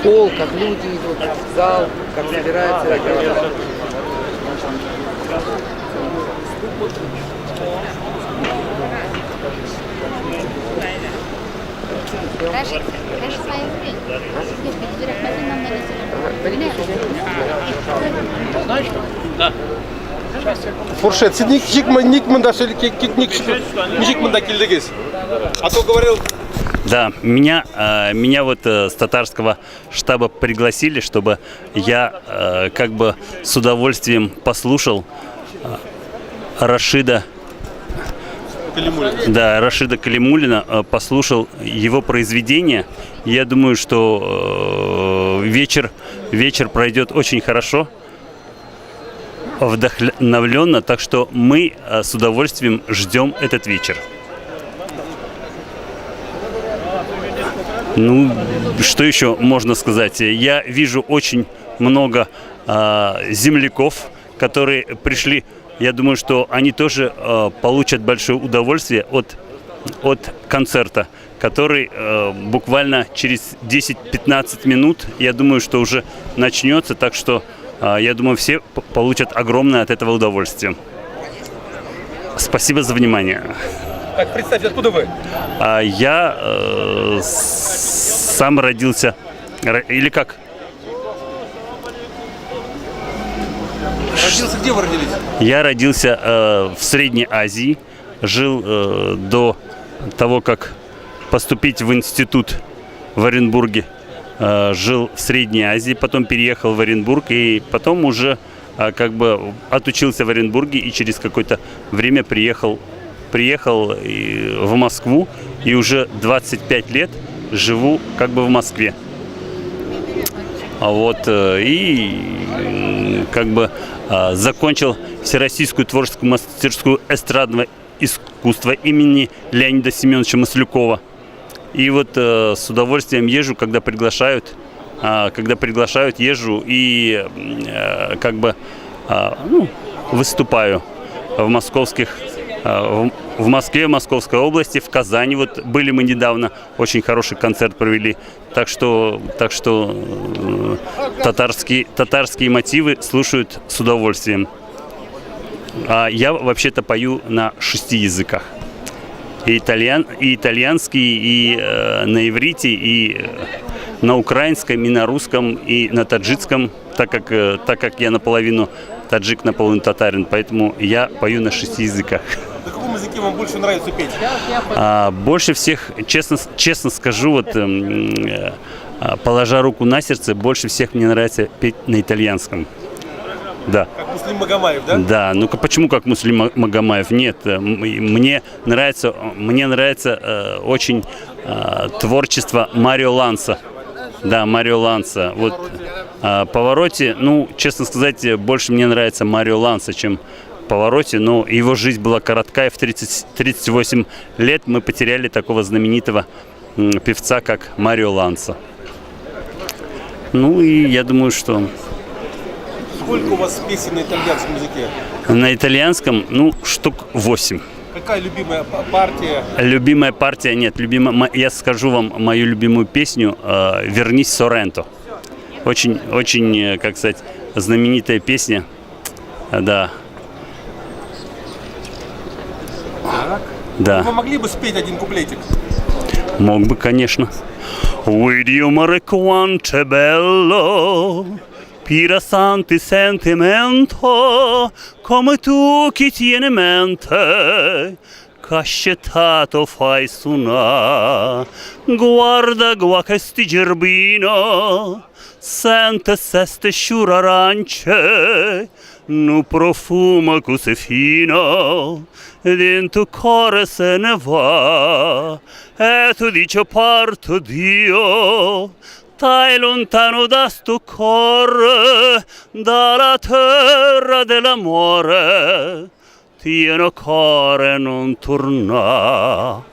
пол, как люди идут в зал, как собираются голоса. Фуршет, сіз ничек мында келдіңіз? А то говорил... Да, меня вот с татарского штаба пригласили, чтобы я как бы с удовольствием послушал Рашида Калимуллина, послушал его произведения. Я думаю, что вечер пройдет очень хорошо, вдохновленно, так что мы с удовольствием ждем этот вечер. Ну, что еще можно сказать? Я вижу очень много земляков, которые пришли. Я думаю, что они тоже получат большое удовольствие от концерта, который буквально через 10-15 минут, я думаю, что уже начнется. Так что, я думаю, все получат огромное от этого удовольствие. Спасибо за внимание. Так, представьте, откуда вы? Я сам родился, или как? Родился, где вы родились? Я родился в Средней Азии, жил до того, как поступить в институт в Оренбурге, жил в Средней Азии, потом переехал в Оренбург и потом уже как бы отучился в Оренбурге и через какое-то время приехал в Москву и уже 25 лет живу как бы в Москве. Вот, и как бы закончил Всероссийскую творческую мастерскую эстрадного искусства имени Леонида Семеновича Маслюкова. И вот с удовольствием езжу, когда приглашают, езжу и как бы выступаю в московских, в Москве, в Московской области, в Казани. Вот были мы недавно, очень хороший концерт провели. Так что татарские мотивы слушают с удовольствием. А я вообще-то пою на 6 языках. И итальянский, и на иврите, и на украинском, и на русском, и на таджикском, так как я наполовину таджик, наполовину татарин, поэтому я пою на 6 языках. На каком языке вам больше нравится петь? Больше всех, честно скажу, вот положа руку на сердце, больше всех мне нравится петь на итальянском. Да. Как Муслим Магомаев, да? Да, ну почему как Муслим Магомаев? Нет, мне нравится очень творчество Марио Ланса. Да, Марио Ланса. Вот Паваротти, ну, честно сказать, больше мне нравится Марио Ланса, чем Паваротти, но его жизнь была коротка, и в 38 лет мы потеряли такого знаменитого певца, как Марио Ланса. Ну и я думаю, что... Сколько у вас песен на итальянском языке? На итальянском, ну, штук 8. Какая любимая партия? Любимая партия, нет, я скажу вам мою любимую песню «Вернись, Соренто». Очень, как сказать, знаменитая песня, да. Так. Да. Вы могли бы спеть один куплетик? Мог бы, конечно. Video mare quante bello, pirasanti sentimento, come tu chi tiene mente, cascettato fai suonare. Guarda qua che sti gerbino, sente seste sciure arance, nu profumo così fino, dentro cuore se ne va, e tu dici parto Dio, stai lontano da sto cuore, dalla terra dell'amore, tieno cuore non torna,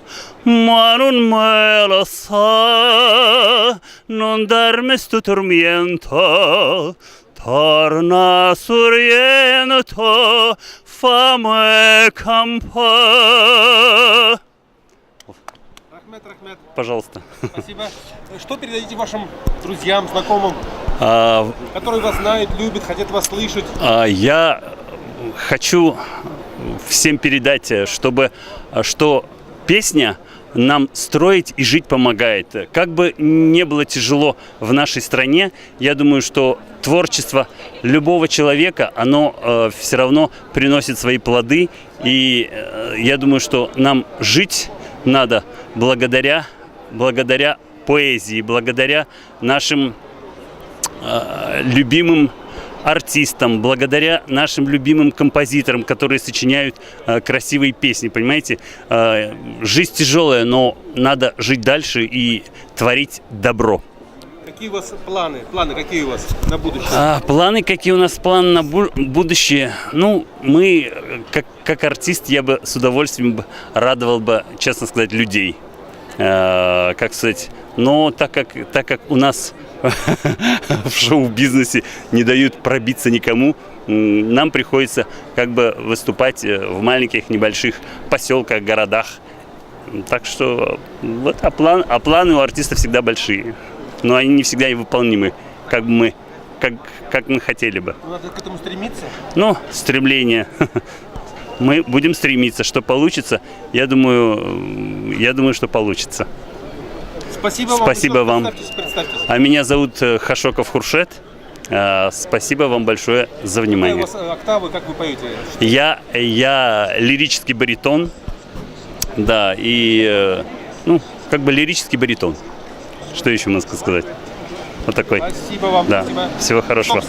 ma non me lo sa, non darmi sto tormento, torna sorriendo, fammi campo. Рахмет. Пожалуйста. Спасибо. Что передадите вашим друзьям, знакомым, А, которые вас знают, любят, хотят вас слышать? Я хочу всем передать, что песня нам строить и жить помогает. Как бы не было тяжело в нашей стране, я думаю, что творчество любого человека, оно все равно приносит свои плоды. И я думаю, что нам жить надо благодаря поэзии, благодаря нашим любимым артистам, благодаря нашим любимым композиторам, которые сочиняют красивые песни, понимаете? Жизнь тяжелая, но надо жить дальше и творить добро. Какие у вас планы? Планы какие у вас на будущее? Планы, какие у нас планы на будущее? Ну, мы, как артист, я бы с удовольствием радовал бы, честно сказать, людей. Как сказать, но так как у нас в шоу-бизнесе не дают пробиться никому, нам приходится как бы выступать в маленьких, небольших поселках, городах. Так что вот, а планы у артиста всегда большие, но они не всегда и выполнимы, как мы хотели бы. Надо к этому стремиться? Ну, стремление. Мы будем стремиться, что получится. Я думаю, что получится. Спасибо вам. Спасибо вам. Представьтесь. А меня зовут Хашоков Хуршет. Спасибо вам большое за Какая у внимание. вас октавы, как вы поете? Я лирический баритон. Да, и как бы лирический баритон. Что еще можно сказать? Вот такой. Спасибо вам. Да. Спасибо. Всего хорошего.